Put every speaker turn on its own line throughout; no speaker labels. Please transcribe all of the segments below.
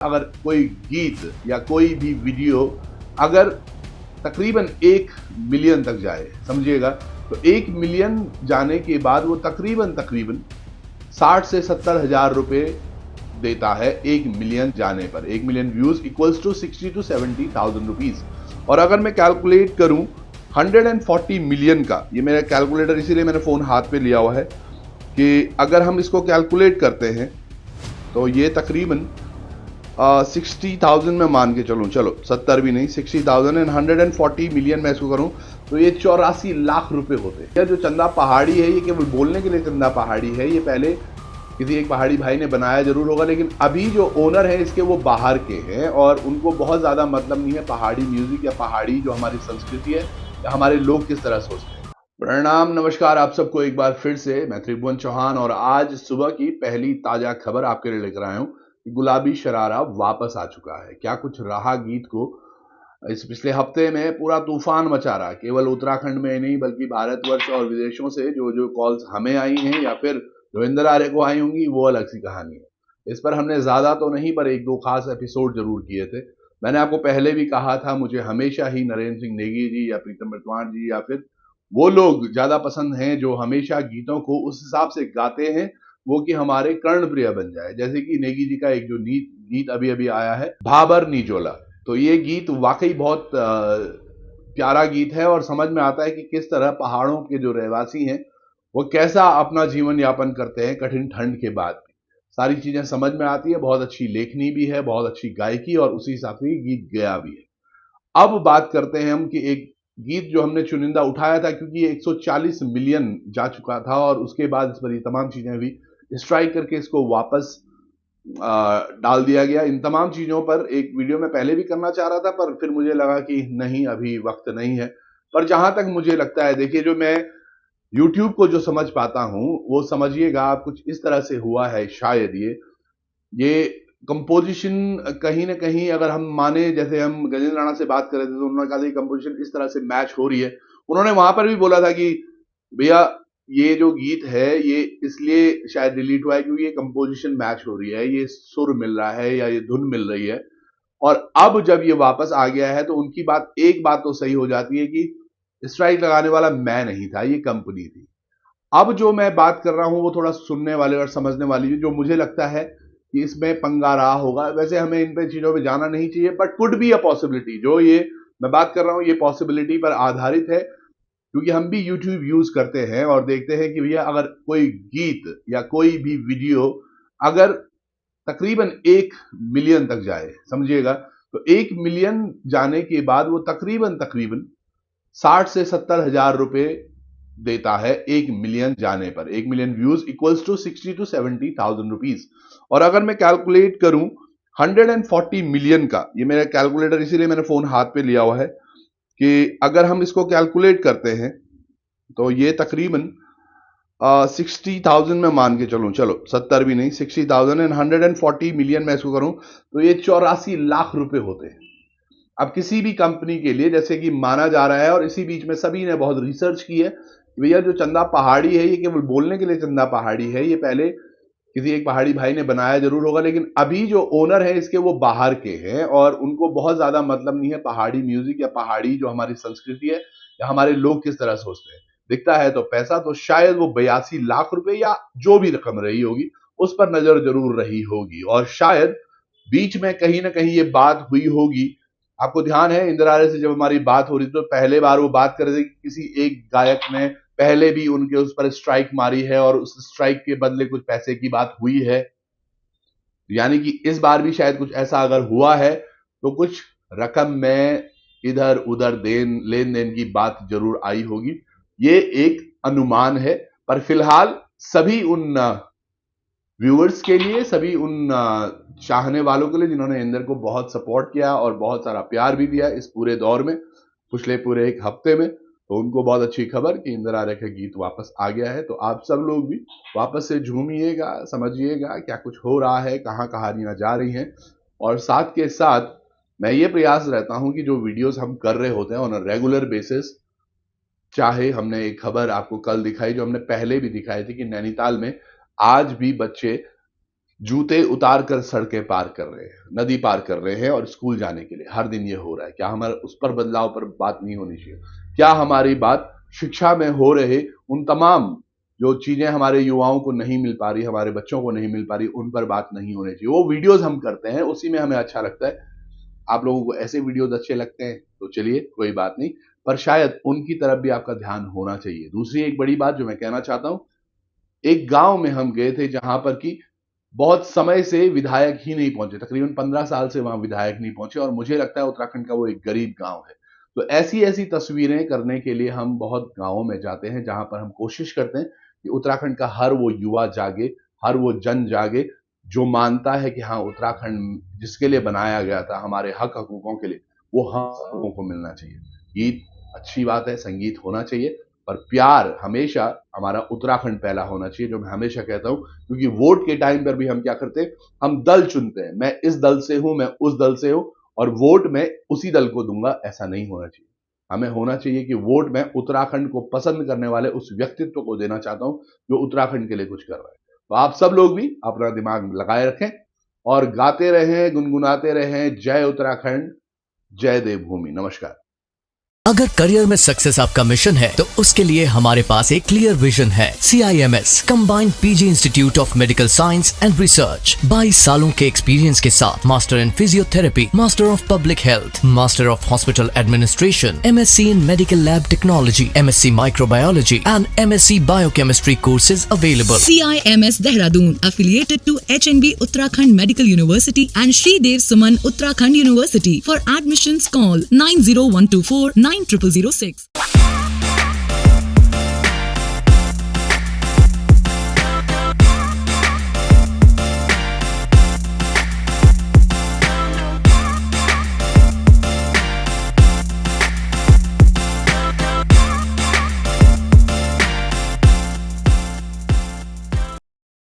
अगर कोई गीत या कोई भी वीडियो अगर तकरीबन 1 मिलियन तक जाए, समझिएगा, तो 1 मिलियन जाने के बाद वो तकरीबन 60 से 70 हजार रुपए देता है 1 मिलियन जाने पर। 1 million views equals to 60 to 70,000 rupees. और अगर मैं कैलकुलेट करूं 140 मिलियन का, ये मेरा कैलकुलेटर इसीलिए मैंने फोन हाथ पे लिया हुआ है कि अगर हम इसको कैलकुलेट करते हैं तो ये तकरीबन 60,000 में मान के चलूं, चलो 70 भी नहीं, 60,000 एंड 140 मिलियन मैं इसको करूं तो ये 84 लाख रुपए होते हैं। जो चंदा पहाड़ी है ये केवल बोलने के लिए चंदा पहाड़ी है, ये पहले किसी एक पहाड़ी भाई ने बनाया जरूर होगा, लेकिन अभी जो ओनर है इसके वो बाहर के हैं और उनको बहुत ज़्यादा मतलब नहीं है पहाड़ी म्यूजिक या पहाड़ी जो हमारी संस्कृति है या हमारे लोग किस तरह सोचते हैं। प्रणाम, नमस्कार आप सबको एक बार फिर से। मैं त्रिभुवन चौहान और आज सुबह की पहली ताज़ा खबर आपके लिए लेकर आया हूँ। गुलाबी शरारा वापस आ चुका है। क्या कुछ रहा गीत को इस पिछले हफ्ते में पूरा तूफान मचा रहा। केवल उत्तराखंड में नहीं बल्कि भारतवर्ष और विदेशों से जो कॉल्स हमें आई हैं या फिर रविंद्र आर्य को आई होंगी वो अलग सी कहानी है। इस पर हमने ज्यादा तो नहीं पर एक दो खास एपिसोड जरूर किए थे। मैंने आपको पहले भी कहा था मुझे हमेशा ही नरेंद्र सिंह नेगी जी या प्रीतम बर्तवान जी या फिर वो लोग ज्यादा पसंद हैं जो हमेशा गीतों को उस हिसाब से गाते हैं वो कि हमारे कर्णप्रिय बन जाए। जैसे कि नेगी जी का एक जो गीत अभी अभी आया है भाबर निजोला, तो ये गीत वाकई बहुत प्यारा गीत है और समझ में आता है कि किस तरह पहाड़ों के जो रहवासी हैं वो कैसा अपना जीवन यापन करते हैं कठिन ठंड के बाद भी। सारी चीजें समझ में आती है, बहुत अच्छी लेखनी भी है, बहुत अच्छी गायकी और उसी हिसाब से गीत गया भी है। अब बात करते हैं हम कि एक गीत जो हमने चुनिंदा उठाया था क्योंकि ये 140 मिलियन जा चुका था और उसके बाद इस पर ये तमाम चीजें भी स्ट्राइक करके इसको वापस डाल दिया गया। इन तमाम चीजों पर एक वीडियो में पहले भी करना चाह रहा था पर फिर मुझे लगा कि नहीं, अभी वक्त नहीं है। पर जहां तक मुझे लगता है, देखिए, जो मैं YouTube को जो समझ पाता हूं वो समझिएगा आप, कुछ इस तरह से हुआ है शायद। ये कंपोजिशन कहीं ना कहीं अगर हम माने, जैसे हम गजेंद्र राणा से बात कर रहे थे तो उन्होंने कहा था कि कंपोजिशन इस तरह से मैच हो रही है। उन्होंने वहां पर भी बोला था कि भैया ये जो गीत है ये इसलिए शायद डिलीट हुआ है क्योंकि ये कंपोजिशन मैच हो रही है, ये सुर मिल रहा है या ये धुन मिल रही है। और अब जब ये वापस आ गया है तो उनकी एक बात तो सही हो जाती है कि स्ट्राइक लगाने वाला मैं नहीं था, ये कंपनी थी। अब जो मैं बात कर रहा हूं वो थोड़ा सुनने वाले और समझने वाली, जो मुझे लगता है कि इसमें पंगा रहा होगा। वैसे हमें इन पे चीजों पे जाना नहीं चाहिए, but could be a possibility. जो ये मैं बात कर रहा हूं ये पॉसिबिलिटी पर आधारित है क्योंकि हम भी YouTube यूज करते हैं और देखते हैं कि भैया अगर कोई गीत या कोई भी वीडियो अगर तकरीबन 1 मिलियन तक जाए, समझिएगा, तो 1 मिलियन जाने के बाद वो तकरीबन 60 से 70 हजार रुपए देता है 1 मिलियन जाने पर। 1 million views equals to 60 to 70,000 rupees. और अगर मैं कैलकुलेट करूं 140 मिलियन का, ये मेरा कैलकुलेटर इसीलिए मैंने फोन हाथ पे लिया हुआ है कि अगर हम इसको कैलकुलेट करते हैं तो ये तकरीबन 60,000 में मान के चलूं, चलो 70 भी नहीं, 60,000 एंड 140 मिलियन मैं इसको करूं तो ये 84 लाख रुपए होते हैं। अब किसी भी कंपनी के लिए जैसे कि माना जा रहा है और इसी बीच में सभी ने बहुत रिसर्च की है कि भैया जो चंदा पहाड़ी है ये केवल बोलने के लिए चंदा पहाड़ी है, ये पहले किसी एक पहाड़ी भाई ने बनाया जरूर होगा, लेकिन अभी जो ओनर है इसके वो बाहर के हैं और उनको बहुत ज्यादा मतलब नहीं है पहाड़ी म्यूजिक या पहाड़ी जो हमारी संस्कृति है या हमारे लोग किस तरह सोचते हैं। दिखता है तो पैसा, तो शायद वो 82 लाख रुपए या जो भी रकम रही होगी उस पर नजर जरूर रही होगी और शायद बीच में कहीं ना कहीं ये बात हुई होगी। आपको ध्यान है इंदिरा आर्य से जब हमारी बात हो रही थी तो पहले बार वो बात कर रहे थे कि किसी एक गायक ने पहले भी उनके उस पर स्ट्राइक मारी है और उस स्ट्राइक के बदले कुछ पैसे की बात हुई है। यानी कि इस बार भी शायद कुछ ऐसा अगर हुआ है तो कुछ रकम में इधर उधर लेन देन की बात जरूर आई होगी। ये एक अनुमान है, पर फिलहाल सभी उन व्यूअर्स के लिए, सभी उन चाहने वालों के लिए जिन्होंने इंदर को बहुत सपोर्ट किया और बहुत सारा प्यार भी दिया इस पूरे दौर में, पिछले पूरे एक हफ्ते में, तो उनको बहुत अच्छी खबर कि इंदर आर्य का गीत वापस आ गया है। तो आप सब लोग भी वापस से झूमिएगा, समझिएगा क्या कुछ हो रहा है, कहाँ कहानियां जा रही हैं। और साथ के साथ मैं ये प्रयास रहता हूं कि जो वीडियोस हम कर रहे होते हैं ऑन रेगुलर बेसिस, चाहे हमने एक खबर आपको कल दिखाई जो हमने पहले भी दिखाई थी कि नैनीताल में आज भी बच्चे जूते उतार कर सड़कें पार कर रहे हैं, नदी पार कर रहे हैं और स्कूल जाने के लिए हर दिन ये हो रहा है। क्या हमारे उस पर बदलाव पर बात नहीं होनी चाहिए? क्या हमारी बात शिक्षा में हो रहे उन तमाम जो चीजें हमारे युवाओं को नहीं मिल पा रही, हमारे बच्चों को नहीं मिल पा रही, उन पर बात नहीं होनी चाहिए? वो वीडियोस हम करते हैं, उसी में हमें अच्छा लगता है। आप लोगों को ऐसे वीडियोस अच्छे लगते हैं तो चलिए कोई बात नहीं, पर शायद उनकी तरफ भी आपका ध्यान होना चाहिए। दूसरी एक बड़ी बात जो मैं कहना चाहता हूं, एक गांव में हम गए थे जहां पर कि बहुत समय से विधायक ही नहीं पहुंचे, तकरीबन 15 साल से वहां विधायक नहीं पहुंचे, और मुझे लगता है उत्तराखंड का वो एक गरीब गांव है। तो ऐसी ऐसी तस्वीरें करने के लिए हम बहुत गांवों में जाते हैं जहां पर हम कोशिश करते हैं कि उत्तराखंड का हर वो युवा जागे, हर वो जन जागे जो मानता है कि हाँ, उत्तराखंड जिसके लिए बनाया गया था, हमारे हक हकूकों के लिए, वो हम सबों को मिलना चाहिए। गीत अच्छी बात है, संगीत होना चाहिए, पर प्यार हमेशा हमारा उत्तराखंड पहला होना चाहिए, जो मैं हमेशा कहता हूं। क्योंकि वोट के टाइम पर भी हम क्या करते हैं, हम दल चुनते हैं, मैं इस दल से हूं, मैं उस दल से हूं, और वोट मैं उसी दल को दूंगा, ऐसा नहीं होना चाहिए। हमें होना चाहिए कि वोट मैं उत्तराखंड को पसंद करने वाले उस व्यक्तित्व को देना चाहता हूं जो उत्तराखंड के लिए कुछ कर रहा है। तो आप सब लोग भी अपना दिमाग लगाए रखें और गाते रहें, गुनगुनाते रहें, जय उत्तराखंड, जय देवभूमि। नमस्कार।
अगर करियर में सक्सेस आपका मिशन है तो उसके लिए हमारे पास एक क्लियर विजन है। CIMS combined PG institute of medical science and research 22 सालों के एक्सपीरियंस के साथ master in physiotherapy, master of public health, master of hospital administration, MSc in medical lab technology, MSc microbiology and MSc biochemistry courses available.
CIMS Dehradun affiliated to HNB Uttarakhand Medical University and Shri Dev Suman Uttarakhand University. For admissions call 90124 9006.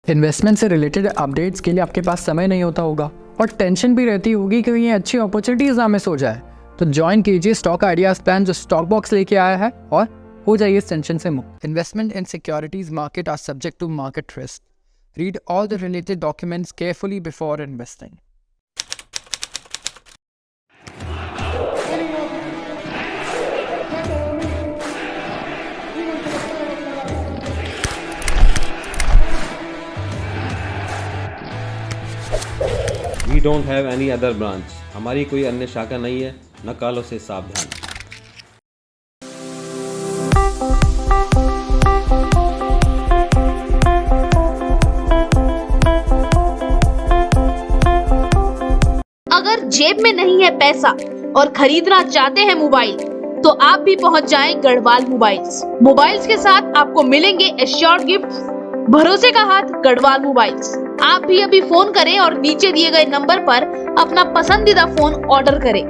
Investment से related updates के लिए आपके पास समय नहीं होता होगा और tension भी रहती होगी कि ये अच्छी अपॉर्चुनिटीज ना मिस हो जाए, तो ज्वाइन कीजिए स्टॉक आइडियाज प्लान जो स्टॉक बॉक्स लेके आया है और हो जाइए इस टेंशन से मुक्त। Investment in securities market are subject to market risk. Read all the related documents carefully before investing.
We don't have any other branch. हमारी कोई अन्य शाखा नहीं है, नकालों से सावधान।
अगर जेब में नहीं है पैसा और खरीदना चाहते हैं मोबाइल, तो आप भी पहुंच जाएं गढ़वाल मोबाइल्स। मोबाइल्स के साथ आपको मिलेंगे एश्योर्ड गिफ्ट। भरोसे का हाथ गढ़वाल मोबाइल्स। आप भी अभी फोन करें और नीचे दिए गए नंबर पर अपना पसंदीदा फोन ऑर्डर करें।